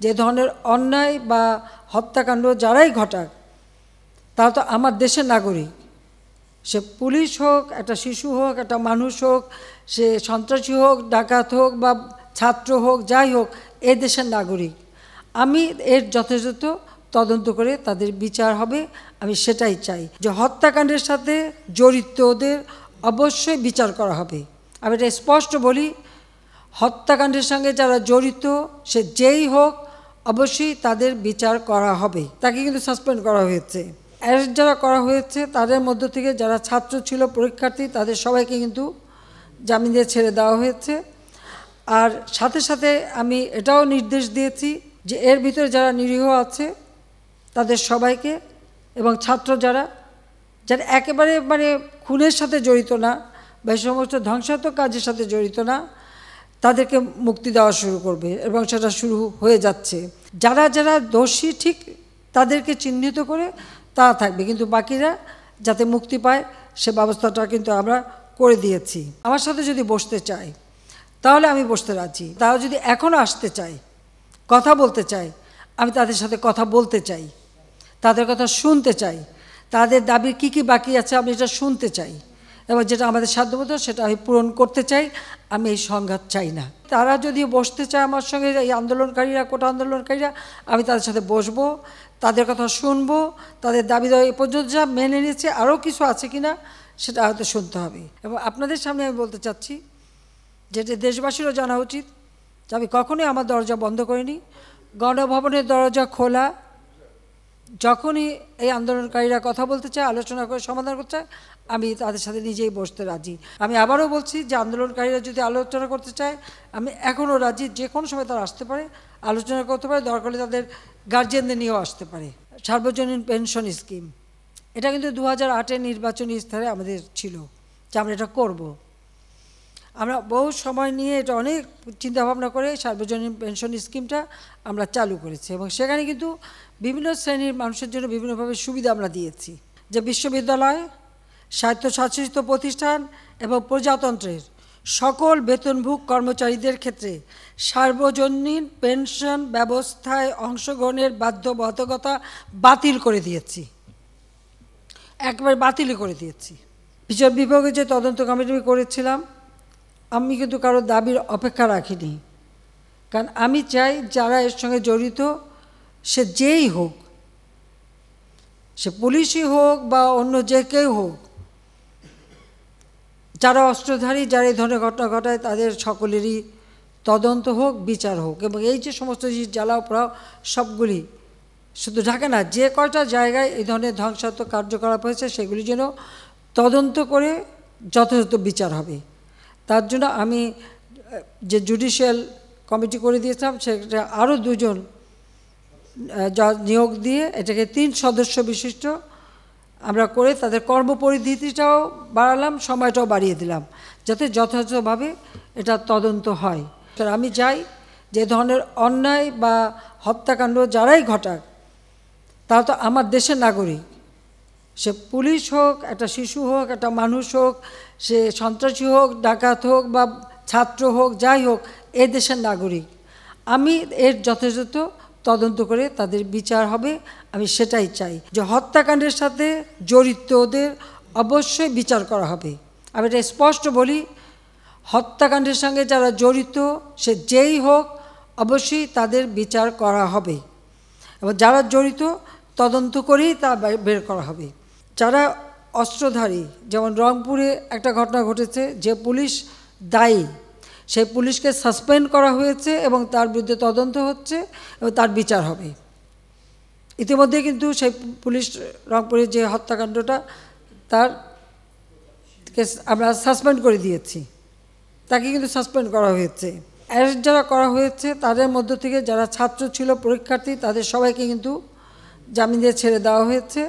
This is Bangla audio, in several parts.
যে ধরনের অন্যায় বা হত্যাকাণ্ড যারাই ঘটাক তারা তো আমার দেশের নাগরিক। সে পুলিশ হোক, একটা শিশু হোক, একটা মানুষ হোক, সে সন্ত্রাসী হোক, ডাকাত হোক বা ছাত্র হোক, যাই হোক, এ দেশের নাগরিক। আমি এর যথাযথ তদন্ত করে তাদের বিচার হবে, আমি সেটাই চাই। যে হত্যাকাণ্ডের সাথে জড়িতদের অবশ্যই বিচার করা হবে। আমি এটা স্পষ্ট বলি, হত্যাকাণ্ডের সঙ্গে যারা জড়িত সে যেই হোক অবশ্যই তাদের বিচার করা হবে। তাকে কিন্তু সাসপেন্ড করা হয়েছে। অ্যারেস্ট যারা করা হয়েছে তাদের মধ্য থেকে যারা ছাত্র ছিল, পরীক্ষার্থী, তাদের সবাইকে কিন্তু জামিন দিয়ে ছেড়ে দেওয়া হয়েছে। আর সাথে সাথে আমি এটাও নির্দেশ দিয়েছি যে এর ভিতরে যারা নিরীহ আছে তাদের সবাইকে, এবং ছাত্র যারা একেবারে খুনের সাথে জড়িত না বা এই সমস্ত ধ্বংসাত্মক কাজের সাথে জড়িত না, তাদেরকে মুক্তি দেওয়া শুরু করবে এবং সেটা শুরু হয়ে যাচ্ছে। যারা যারা দোষী ঠিক তাদেরকে চিহ্নিত করে তারা থাকবে, কিন্তু বাকিরা যাতে মুক্তি পায় সে ব্যবস্থাটা কিন্তু আমরা করে দিয়েছি। আমার সাথে যদি বসতে চায় তাহলে আমি বসতে রাজি। তারা যদি এখনও আসতে চায়, কথা বলতে চায়, আমি তাদের সাথে কথা বলতে চাই, তাদের কথা শুনতে চাই, তাদের দাবির কী কী বাকি আছে আমি এটা শুনতে চাই, এবং যেটা আমাদের সাধ্যমতো সেটা আমি পূরণ করতে চাই। আমি এই সংঘাত চাই না। তারা যদি বসতে চায় আমার সঙ্গে, এই আন্দোলনকারীরা, কোটা আন্দোলনকারীরা, আমি তাদের সাথে বসবো, তাদের কথা শুনবো, তাদের দাবি দেওয়া এ পর্যন্ত যা মেনে নিয়েছে আরও কিছু আছে কি না সেটা হয়তো শুনতে হবে। এবং আপনাদের সামনে আমি বলতে চাচ্ছি যেটা দেশবাসীরও জানা উচিত যে আমি কখনোই আমার দরজা বন্ধ করিনি। গণভবনের দরজা খোলা। যখনই এই আন্দোলনকারীরা কথা বলতে চায়, আলোচনা করে সমাধান করতে চায়, আমি তাদের সাথে নিজেই বসতে রাজি। আমি আবারও বলছি যে আন্দোলনকারীরা যদি আলোচনা করতে চায় আমি এখনও রাজি। যে কোনো সময় তারা আসতে পারে, আলোচনা করতে পারে, দরকার হলে তাদের গার্জিয়ানদের নিয়েও আসতে পারে। সার্বজনীন পেনশন স্কিম, এটা কিন্তু 2008-এর নির্বাচনী ইস্তাহারে আমাদের ছিল যে আমরা এটা করব। আমরা বহু সময় নিয়ে এটা অনেক চিন্তাভাবনা করে সার্বজনীন পেনশন স্কিমটা আমরা চালু করেছি, এবং সেখানে কিন্তু বিভিন্ন শ্রেণীর মানুষের জন্য বিভিন্নভাবে সুবিধা আমরা দিয়েছি। যে বিশ্ববিদ্যালয়, স্বায়ত্তশাসিত প্রতিষ্ঠান এবং প্রজাতন্ত্রের সকল বেতনভোগ কর্মচারীদের ক্ষেত্রে সার্বজনীন পেনশন ব্যবস্থায় অংশগ্রহণের বাধ্যবাধকতা বাতিল করে দিয়েছি, একবারে বাতিলই করে দিয়েছি। বিচার বিভাগে যে তদন্ত কমিটি করেছিলাম, আমি কিন্তু কারো দাবির অপেক্ষা রাখিনি, কারণ আমি চাই যারা এর সঙ্গে জড়িত সে যেই হোক, সে পুলিশই হোক বা অন্য যে কেউ হোক, যারা অস্ত্রধারী, যারা এই ধরনের ঘটনা ঘটায় তাদের সকলেরই তদন্ত হোক, বিচার হোক। এবং এই যে সমস্ত জিনিস জ্বালাও পোড়াও সবগুলি শুধু ঢাকা না, যে কয়টা জায়গায় এই ধরনের ধ্বংসাত্মক কার্যকলাপ হয়েছে সেগুলি যেন তদন্ত করে যথাযথ বিচার হবে। তার জন্য আমি যে জুডিশিয়াল কমিটি করে দিয়েছিলাম সেটা আরও 2 জন নিয়োগ দিয়ে এটাকে 3 সদস্য বিশিষ্ট আমরা করে তাদের কর্মপরিধিটাও বাড়ালাম, সময়টাও বাড়িয়ে দিলাম, যাতে যথাযথভাবে এটা তদন্ত হয়। আমি চাই যে ধরনের অন্যায় বা হত্যাকাণ্ড যারাই ঘটাক তারা তো আমার দেশের নাগরিক। সে পুলিশ হোক, একটা শিশু হোক, একটা মানুষ হোক, সে সন্ত্রাসী হোক, ডাকাত হোক বা ছাত্র হোক, যাই হোক, এ দেশের নাগরিক। আমি এর যথাযথ তদন্ত করে তাদের বিচার হবে, আমি সেটাই চাই। যে হত্যাকাণ্ডের সাথে জড়িতদের অবশ্যই বিচার করা হবে। আমি এটা স্পষ্ট বলি, হত্যাকাণ্ডের সঙ্গে যারা জড়িত সে যেই হোক অবশ্যই তাদের বিচার করা হবে, এবং যারা জড়িত তদন্ত করেই তা বের করা হবে। যারা অস্ত্রধারী, যেমন রংপুরে একটা ঘটনা ঘটেছে, যে পুলিশ দায়ী সেই পুলিশকে সাসপেন্ড করা হয়েছে এবং তার বিরুদ্ধে তদন্ত হচ্ছে এবং তার বিচার হবে। ইতিমধ্যে কিন্তু সেই পুলিশ রংপুরের যে হত্যাকাণ্ডটা তার আমরা সাসপেন্ড করে দিয়েছি, তাকে কিন্তু সাসপেন্ড করা হয়েছে। অ্যারেস্ট যারা করা হয়েছে তাদের মধ্য থেকে যারা ছাত্র ছিল, পরীক্ষার্থী, তাদের সবাইকে কিন্তু জামিন দিয়ে ছেড়ে দেওয়া হয়েছে।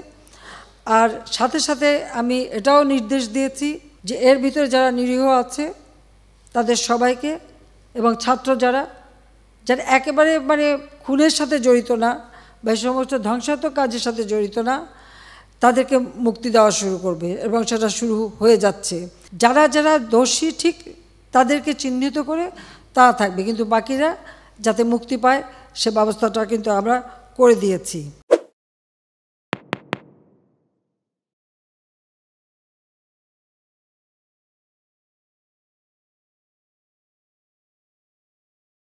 আর সাথে সাথে আমি এটাও নির্দেশ দিয়েছি যে এর ভিতরে যারা নিরীহ আছে তাদের সবাইকে, এবং ছাত্র যারা একেবারে খুনের সাথে জড়িত না বা এই সমস্ত ধ্বংসাত্মক কাজের সাথে জড়িত না, তাদেরকে মুক্তি দেওয়া শুরু করবে এবং সেটা শুরু হয়ে যাচ্ছে। যারা যারা দোষী ঠিক তাদেরকে চিহ্নিত করে তারা থাকবে, কিন্তু বাকিরা যাতে মুক্তি পায় সে ব্যবস্থাটা কিন্তু আমরা করে দিয়েছি।